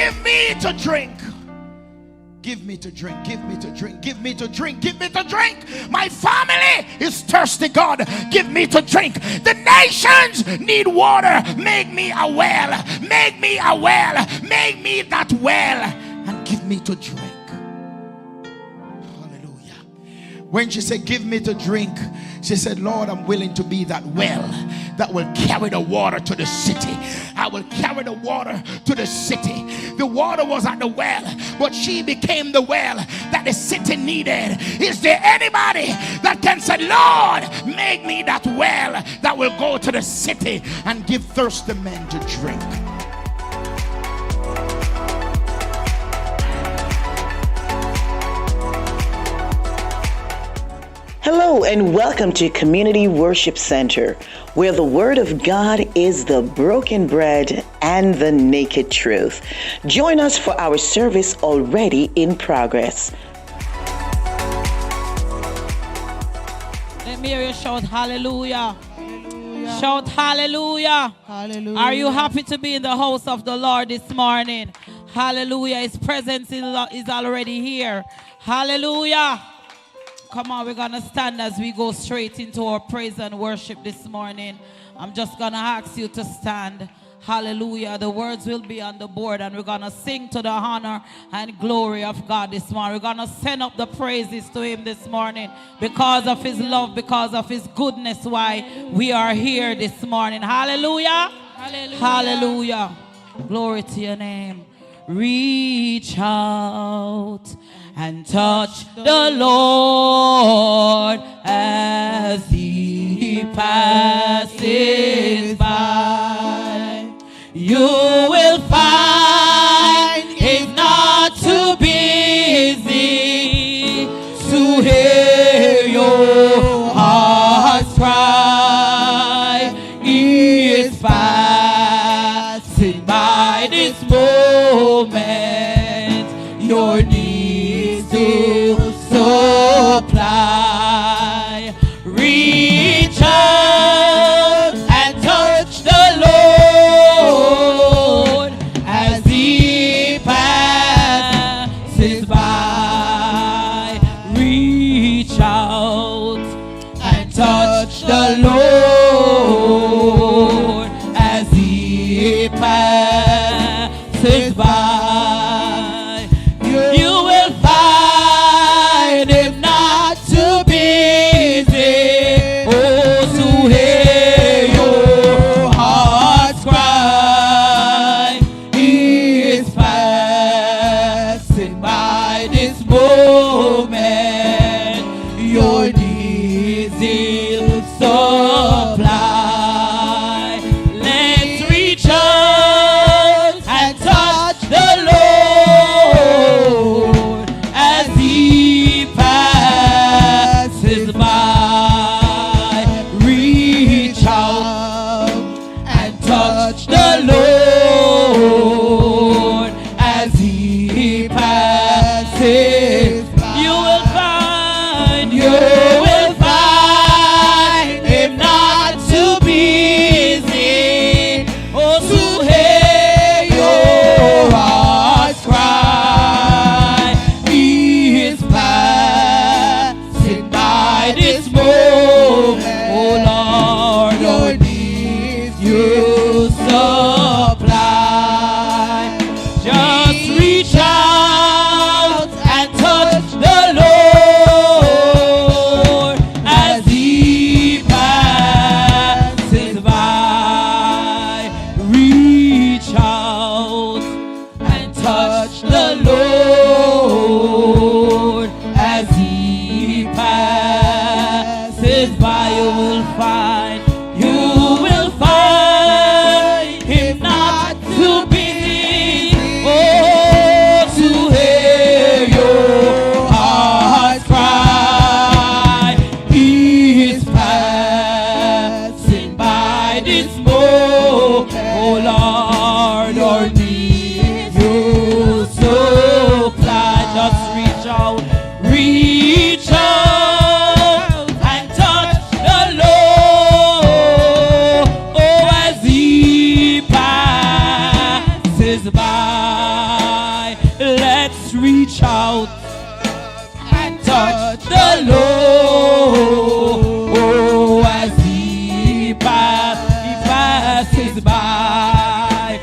give me to drink. Give me to drink, give me to drink, give me to drink, give me to drink. My family is thirsty, God. Give me to drink. The nations need water. Make me a well. Make me a well. Make me that well. And give me to drink. Hallelujah. When she said, give me to drink, she said, Lord, I'm willing to be that well that will carry the water to the city. I will carry the water to the city. The water was at the well, but she became the well that the city needed. Is there anybody that can say, Lord, make me that well that will go to the city and give thirsty men to drink? Hello and welcome to Community Worship Center, where the Word of God is the broken bread and the naked truth. Join us for our service already in progress. Let me hear you shout hallelujah. Hallelujah. Shout hallelujah. Hallelujah. Are you happy to be in the house of the Lord this morning? Hallelujah. His presence is already here. Hallelujah. Come on, we're going to stand as we go straight into our praise and worship this morning. I'm just going to ask you to stand. Hallelujah. The words will be on the board and we're going to sing to the honor and glory of God this morning. We're going to send up the praises to him this morning because of his love, because of his goodness, why we are here this morning. Hallelujah. Hallelujah. Hallelujah. Glory to your name. Reach out and touch the Lord as he passes by. You will find he's not too busy to hear your heart's cry. He is passing by this moment. Your needs to supply. Reach out and touch the Lord as he passes by. Reach out and touch the Lord as he passes by. You supply. passes by.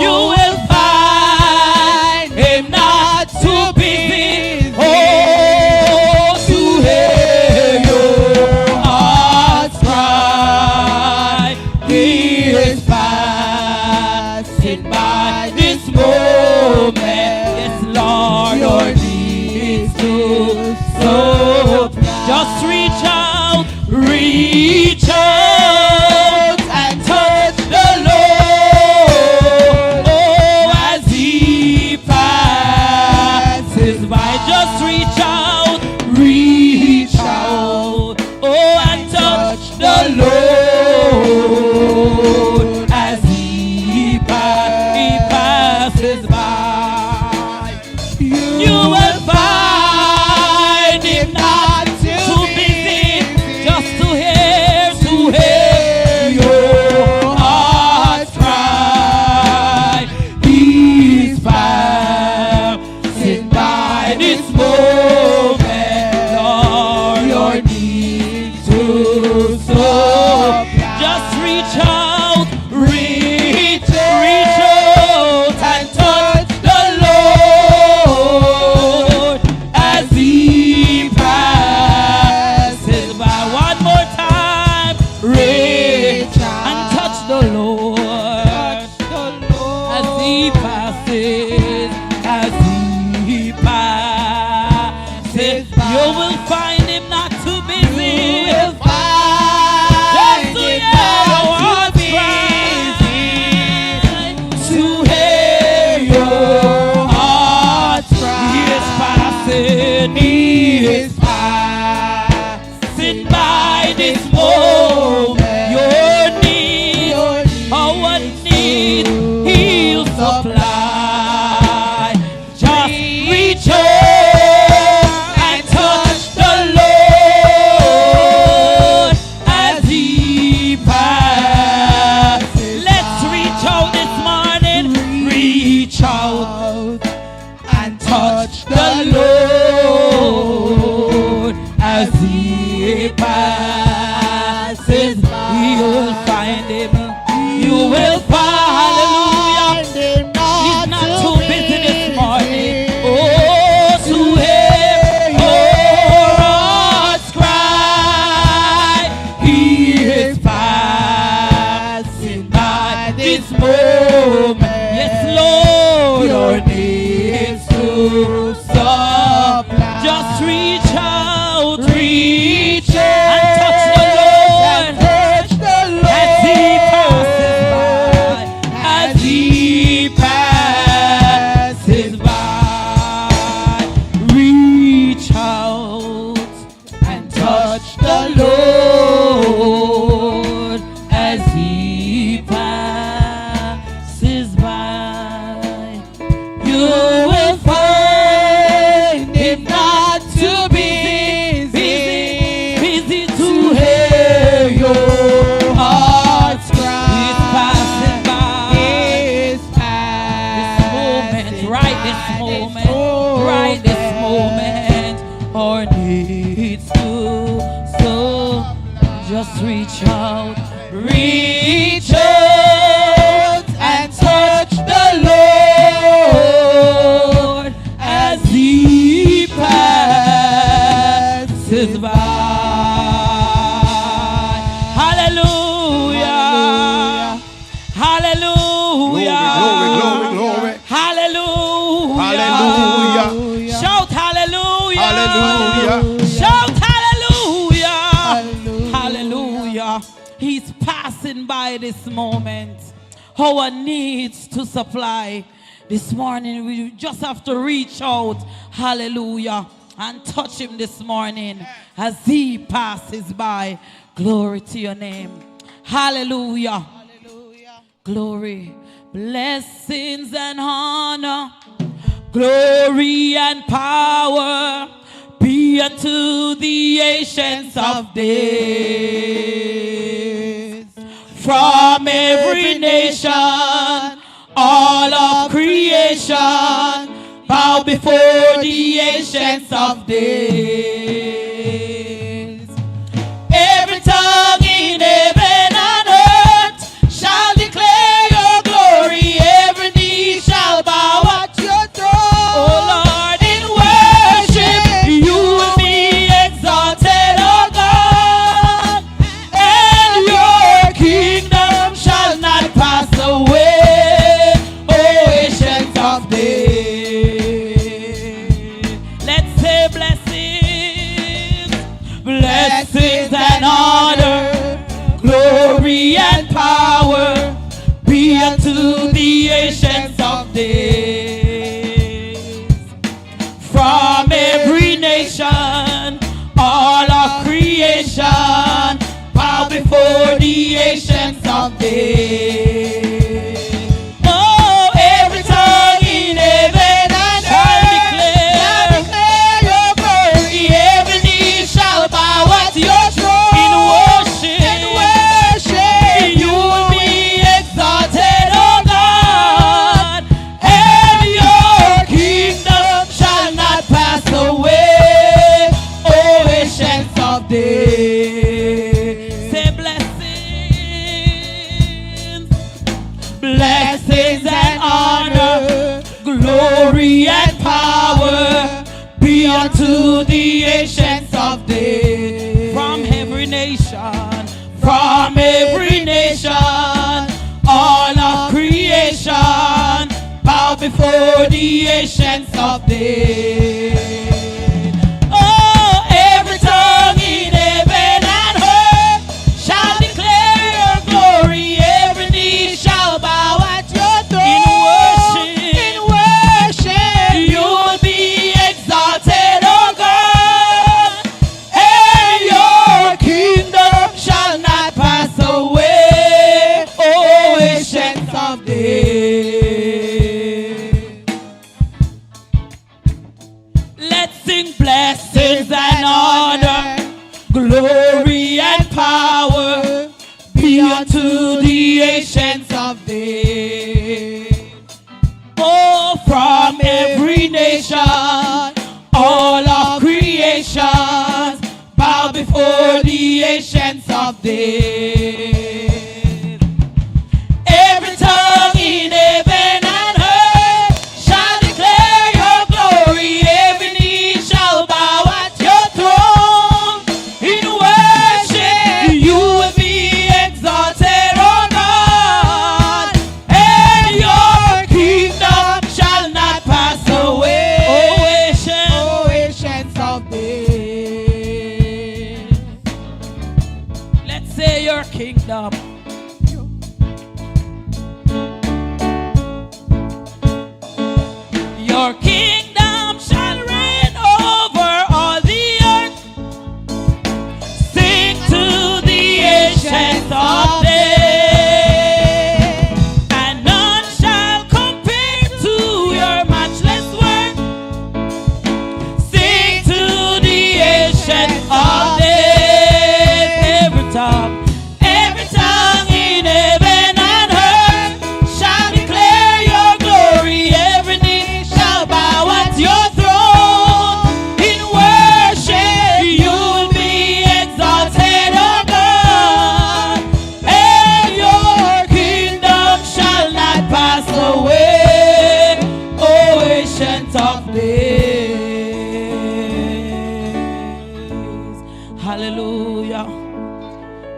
You will find him not too busy. Oh, to hear your heart's cry. He is passing by this moment. Yes, Lord, your needs to supply. Just reach out, reach out and touch the Lord. Oh, as he passes by, just reach out, oh, and touch the Lord as he passes by. You will find him not too busy just to hear your heart's cry. He's passing by this moment. Lord, your needs to supply. Just reach out, reach out and touch the Lord as he passes by. One more time, reach and touch the Lord as he passes, You will find him not too busy. Just to hear what's crying, to hear your heart's cry. He is passing by this moment. Your need, our need, he'll supply. Just reach out and touch the Lord as he passes. Let's reach out this morning. Reach out and touch the Lord as he passes. You'll find him. You will find. Hallelujah. He's not too busy this morning. Oh, to hear your heart's cry. He is passing by this moment. Yes, Lord, your needs to supply. Just reach out, and touch the Lord as he passes by. Reach out and touch the Lord as he passes by. You will find him not too busy to hear your heart's cry. He's passing by. Right this moment, our needs to so just reach out and touch the Lord as he passes by. Hallelujah, hallelujah, Glory. hallelujah, Hallelujah. Shout hallelujah. Hallelujah. Shout hallelujah. Hallelujah. He's passing by this moment. Our needs to supply. This morning we just have to reach out. Hallelujah. And touch him this morning as he passes by. Glory to your name. Hallelujah. Glory. Blessings and honor, glory and power be unto the ancients of days. From every nation, all of creation, bow before the ancients of days. Every tongue in heaven and earth shall day. Oh, every tongue in heaven and shall declare your glory. Every knee shall bow at your throne in worship. You will be exalted, oh God, and your kingdom shall not pass away. Oh, ancients of days. Say blessings and honor, glory and power be unto the ancients of days. From every nation, all of creation, bow before the ancients of days. Oh, every tongue in heaven and earth shall declare your glory. Every knee shall bow at your throne in worship. You will be exalted, oh God, and your kingdom shall not pass away. Oh, ancients of days. Let's sing blessings and honor, glory and power be unto the ancients of days. Oh, from every nation, all of creation, bow before the ancients of days. Every tongue in heaven and earth shall declare your glory. Every knee shall bow at your throne in worship. You will be exalted, oh God, and your kingdom shall not pass away. Oh, ancients of days. Let's say your kingdom. Your kingdom shall reign over all the earth. Sing to the ancients of days, and none shall compare to your matchless worth. Sing to the ancients of days. Every tongue in heaven and earth shall declare your glory. Every knee shall bow at your throne in worship. You will be exalted, oh God, and your kingdom shall not pass away. Oh, ancient of days. Hallelujah.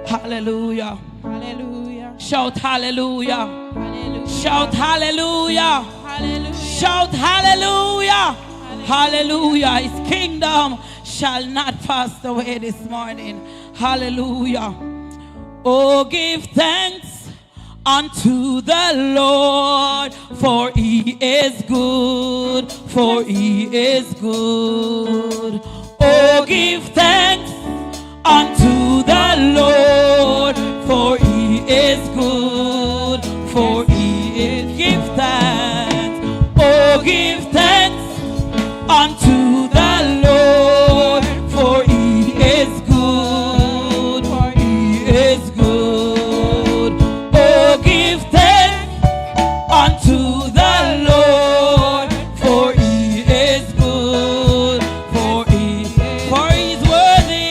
Hallelujah. Hallelujah. Shout hallelujah. Hallelujah. Shout hallelujah. Hallelujah. Shout hallelujah. Hallelujah. His kingdom shall not pass away this morning. Hallelujah. Oh, give thanks unto the Lord, for he is good, for he is good. Oh, give thanks unto the Lord, for he is good, for he is. Give thanks, oh, give thanks unto the Lord, for he is good, for he is good. Oh, give thanks unto the Lord, for he is good, for he is worthy,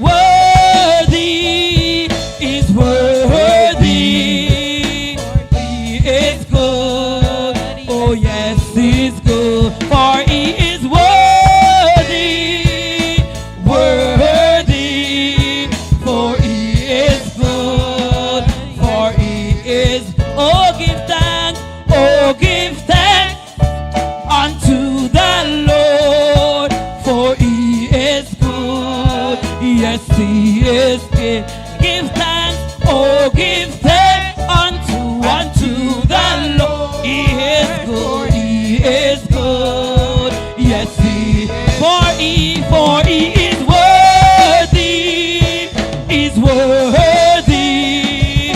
worthy is worthy. He is good, oh yes, he's good, for he is worthy, worthy, for he is good, for he is. Oh, give thanks unto the Lord, for he is good, yes, he is good. Give thanks, oh, give thanks unto the Lord. He is good, he is good, yes, he, for he is worthy, is worthy,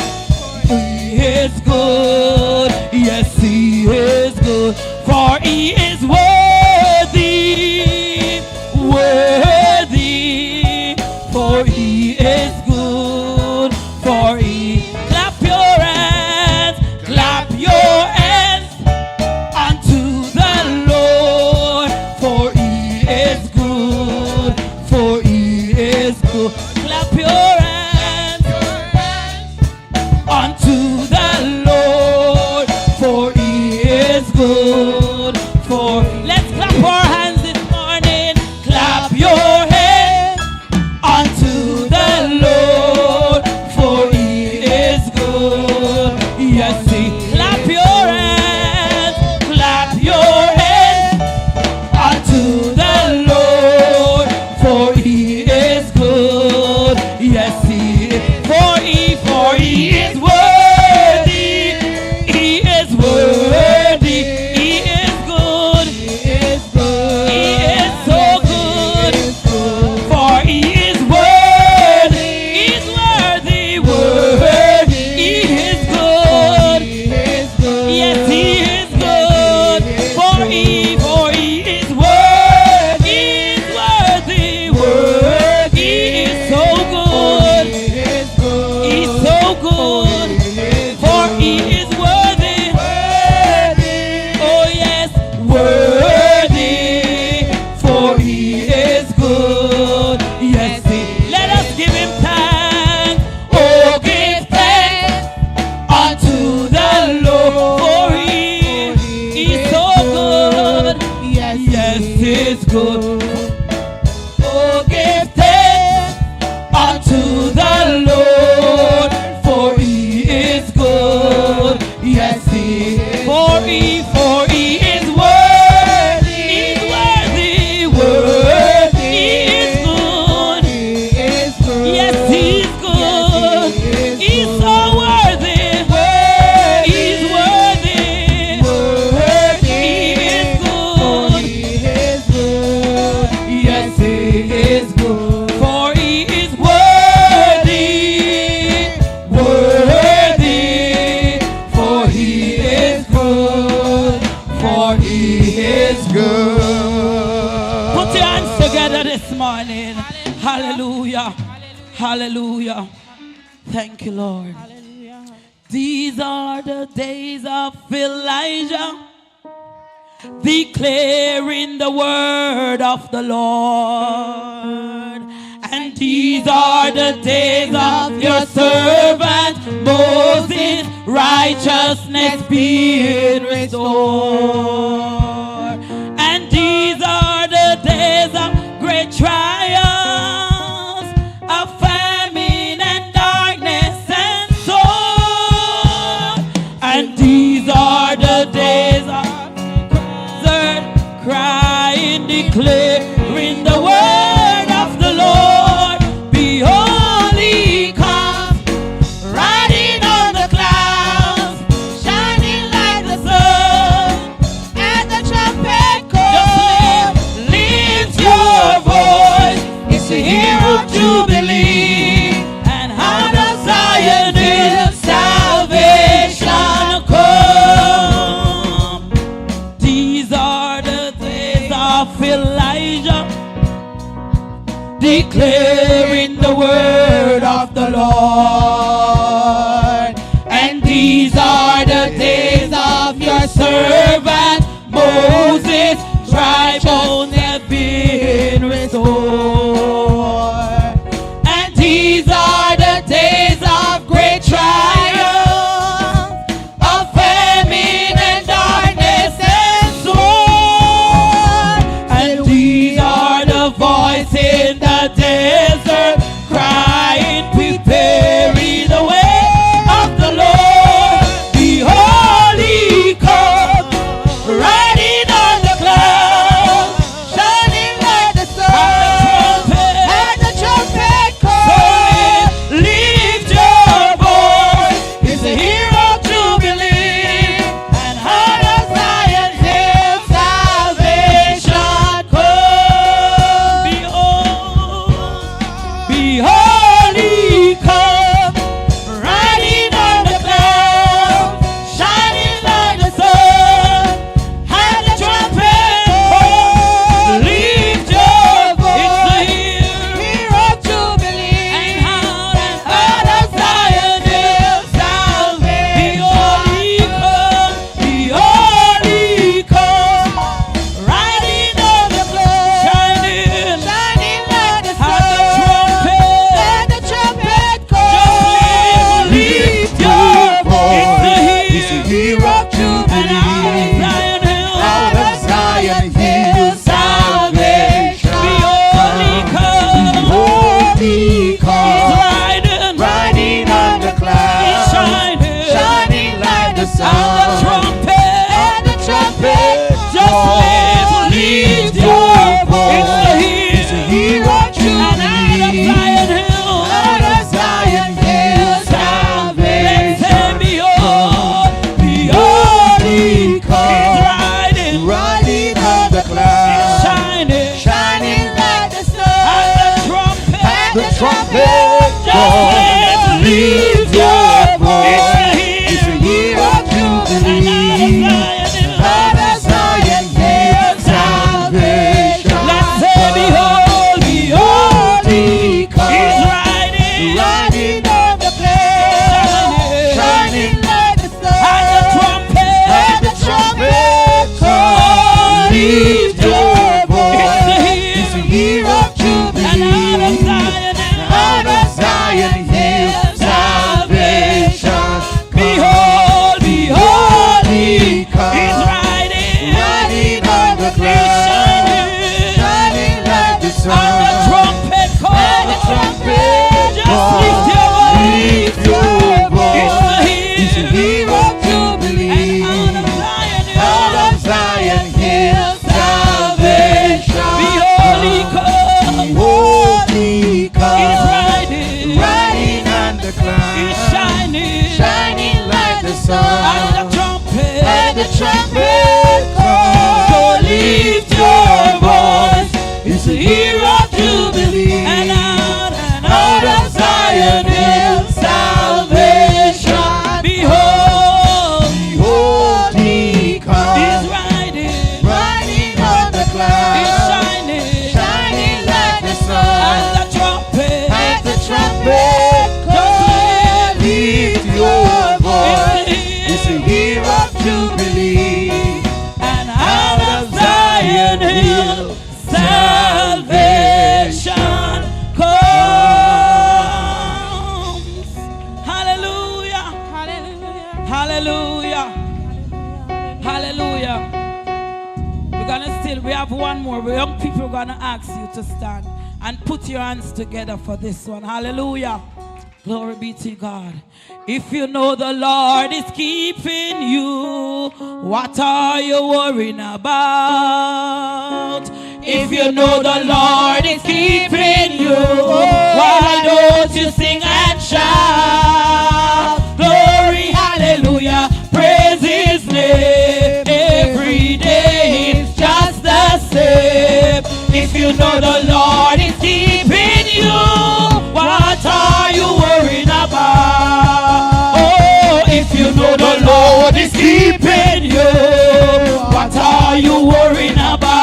good. Yes, he is good. For he is worthy, worthy. For he is good. For he. Clap your hands, clap your hands unto the Lord. For he is good. For he is good. Clap your hands unto the Lord. For he is good. For let's clap our hands this morning. Clap your hands unto the Lord. For he is good. Yes, he. Clap your hands. Clap your hands unto the Lord. For he is good. Yes, he is. For he is worthy. He is worthy. He is good. He is good. He is so good. For he is worthy. He is worthy. Worthy. He is good. Yes, he is good. For he is worthy. He is worthy. Worthy. He is so good. He's so good. For he is worthy. Oh yes, worthy. For he is good. Yes, he. Let us give him thanks. Oh, give thanks unto the Lord. For he's so good. Yes, he's good. Oh, give thanks unto the Lord. For he is good. Yes, he. For he is worthy. He's worthy. Worthy. He is good. Yes, he's good. He's so worthy. He's worthy. He is good. Yes, he is good. For he is worthy. Worthy. For he is good. For he is good. Put your hands together this morning. Hallelujah. Hallelujah. Thank you, Lord. These are the days of Elijah, declaring the word of the Lord. And these are the days of your servant Moses, righteousness being restored. And these are the days of great trials, of famine and darkness and sorrow. And these are the days of crying, declaring the word of the Lord. Behold, he comes, riding on the clouds, shining like the sun. And the trumpet calls, lift your voice, it's the year of Jubilee. And out of Zion is salvation come. These are the days of Elijah, declaring the word of the Lord. And these are the days of your servant Moses, dry bones have been restored. And these are the days of great triumph, of famine and darkness and sword. And these are the voice in the desert crying, preparing the way of the Lord. Behold, he comes, lift your voice. It's the year of Jubilee. And out of Zion Hill salvation. Behold, behold, He comes. He's riding on the clouds, shining like the sun. And the trumpet call, just lift your voice. It's the year of Jubilee. And out of Zion Hill salvation. Behold, He comes. Behold, He comes. He's riding on the clouds. He's shining like the sun. And the trumpet call. So lift your voice. It's the year of Jubilee. And out of Zion Hill salvation. Behold, behold, He comes. He's riding on the clouds. He's shining like the sun. And the trumpet call. Lift your voice. It's the year of Jubilee. And out of Zion Hill salvation comes. Hallelujah. Hallelujah. Hallelujah. We have one more. The young people are gonna ask you to stand and put your hands together for this one. Hallelujah. Glory be to God. If you know the Lord is keeping you, what are you worrying about? If you know the Lord is keeping you, why don't you sing and shout? Glory, hallelujah, praise His name. Every day is just the same. If you know the Lord is keeping you, what are you worrying about? Oh, if you know the Lord is keeping you, what are you worrying about?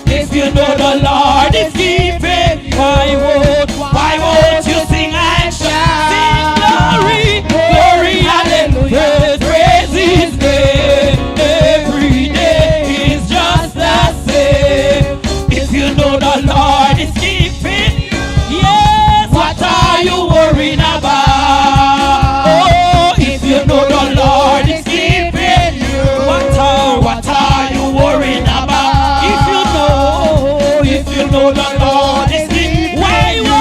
If you know the Lord is keeping you, why won't you sing and shout? Sing glory, glory, hallelujah, praise His name. Every day is just the same. If you know the Lord is keeping you, yes, what are you worrying about? Oh, if you know the Lord is keeping you, what are you worrying about? If you know the Lord is keeping you,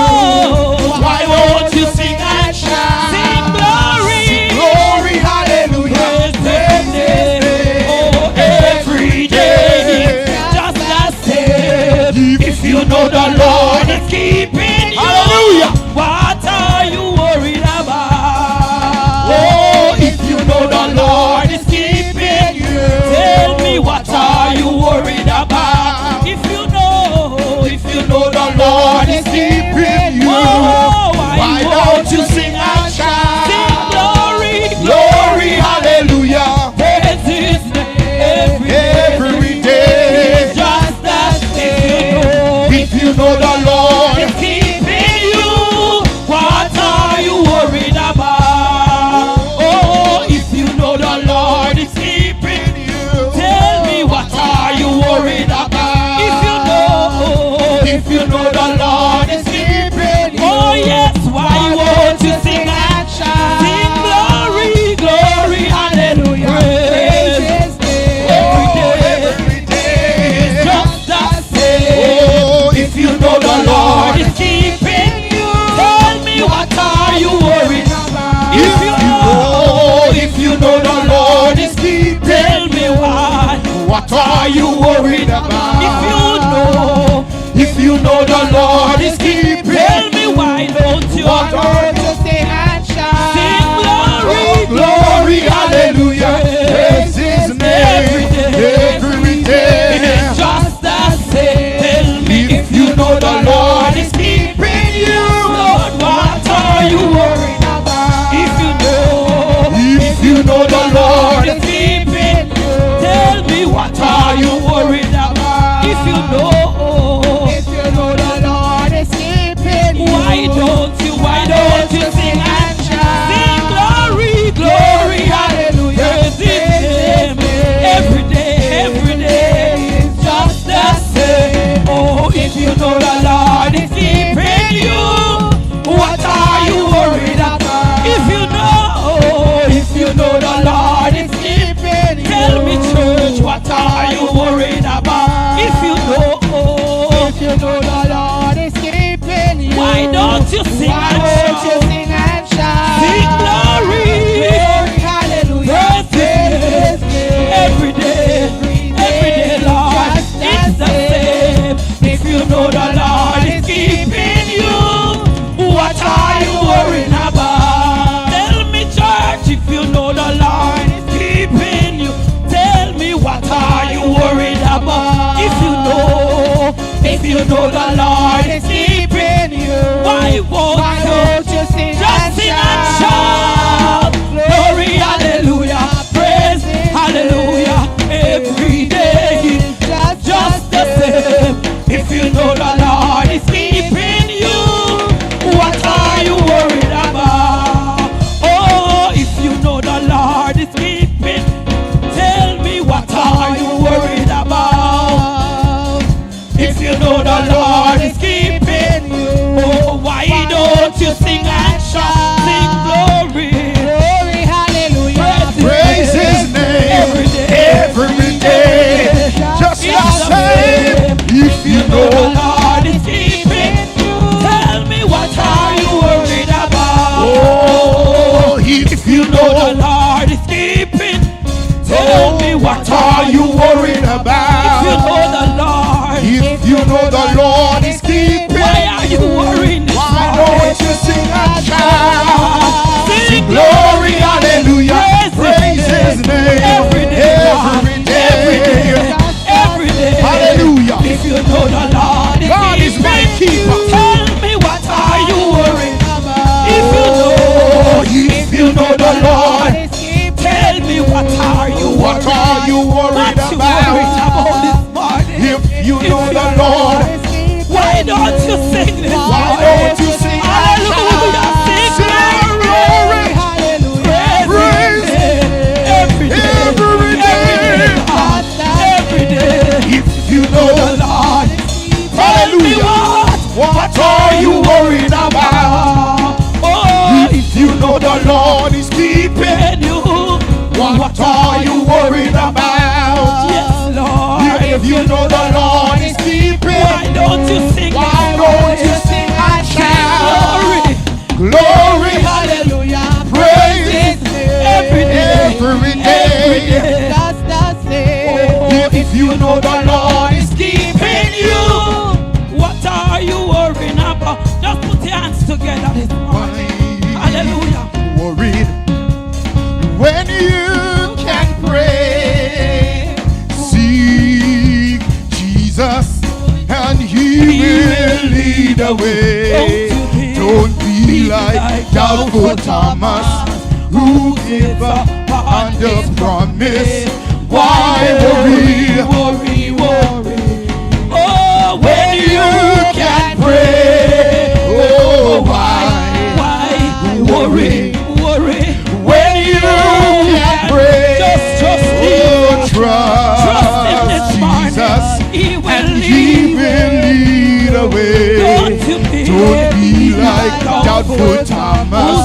why won't you sing and shout? Sing glory, glory, hallelujah, praise His name. Oh, every day just the same. If you know the Lord is keeping you, hallelujah, what are you worried about? Oh, if you know the Lord is keeping you, tell me, what are you worried about? If you know the Lord is keeping you, why won't you sing and shout? Sing glory, glory, hallelujah, praise His name. Every day is just the same. If you know the Lord is keeping you, what are you worried about? Oh, if you know the Lord is keeping you, tell me, what are you worried about? If you know the Lord is keeping you, oh yes, why won't you sing and shout? Sing glory, glory, hallelujah, praise His name. Every day is just the same. Oh, if you know the Lord is keeping you, tell me, what are you worried about? If you know the Lord is keeping, tell me, what are you worried about? If you know the Lord is keeping, tell me, why don't you sing and shout? Sing glory, glory, hallelujah, praise His name. Every day is just the same. Tell me, if you know the Lord is keeping you, Lord, what are you worried about? If you know the Lord is keeping you, tell me, what are you worried about? If you know the Lord is keeping you, why don't you sing and shout? Sing glory, glory, hallelujah, praise don't you sing and shout? Sing glory. Hallelujah. Praise every day, Lord. It's the same. If you know the Lord is keeping you, what are you worrying about? Tell me, church, if you know the Lord is keeping you, tell me, what are you worried about? If you know the Lord is keeping you, why won't you sing and shout? Glory, hallelujah, praise, hallelujah, every day, just the same. If you know the Lord is keeping you, what are you worried about? Oh, if you know the Lord is keeping, tell me, what are you worried about? If you know the Lord is keeping you, oh, why don't you sing and shout? Sing glory, glory, hallelujah, Praise His name every day. Just the same. If you know the Lord is keeping you, tell me, what are you worried about? Oh, if you know the Lord is keeping, tell me, what are you worried about? If you know the Lord, if you know the Lord is keeping, why are you worrying? Why don't you sing and shout? Sing glory, hallelujah, praise His name every day, hallelujah. If you know the Lord is God is my keeper, tell me, what are you worried about? If you know the Lord, tell me, what are you worried about this morning? If you know the Lord, why don't you sing this? Why don't you sing? Hallelujah, sing glory, praise every day, every day. If you know the Lord, hallelujah, what are you worried about? Oh, if you know the Lord is keeping you, what are you worried about? Yes, Lord. If you know the Lord is keeping, why don't you sing? Why don't you sing and shout? Glory, hallelujah, praise every day, That's the same. If you know the Lord is keeping you, what are you worrying about? Just put your hands together this morning. Hallelujah. Worried when you can pray, seek Jesus and He will lead the way. Don't be like doubtful Thomas, who gave up on the promise. Why worry? Oh, when you can pray, oh, why worry? When you can pray, just trust Him this morning. Jesus, He will and lead. He will lead the way. Don't be like doubtful Thomas,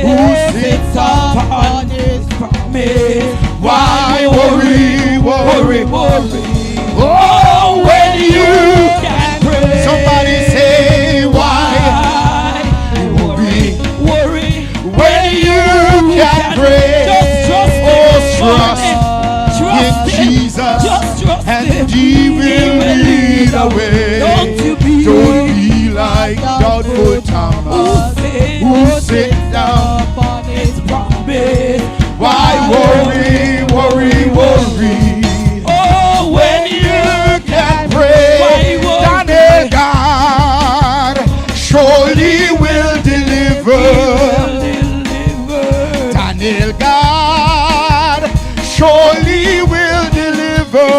who sits upon His promise. Why worry? Oh, when you can pray. Somebody say why worry? When you can pray, Just trust in Jesus, and He will lead the way. Don't be like doubtful Thomas, who sits down upon His promise. Why worry? Oh, when you can pray, Daniel, God surely will deliver. Daniel, God surely will deliver.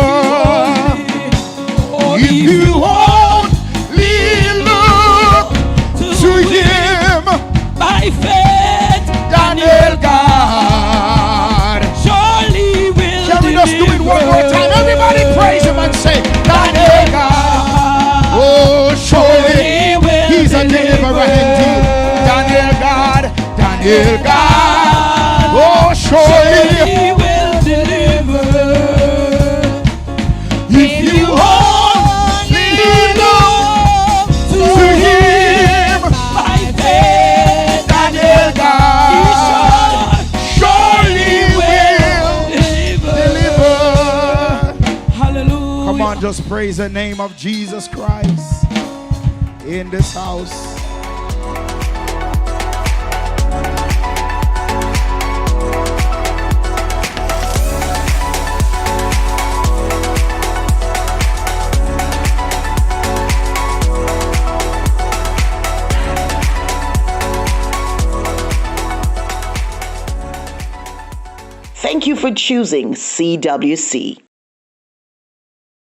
If you only look to Him by faith, Daniel, God surely will. Can we just do it one more time? Everybody praise Him and say, Daniel, God. Oh, surely He's a deliverer indeed. Daniel, God. Oh, surely He will deliver. if you only look to Him by on, just praise the name of Jesus Christ in this house. Thank you for choosing CWC.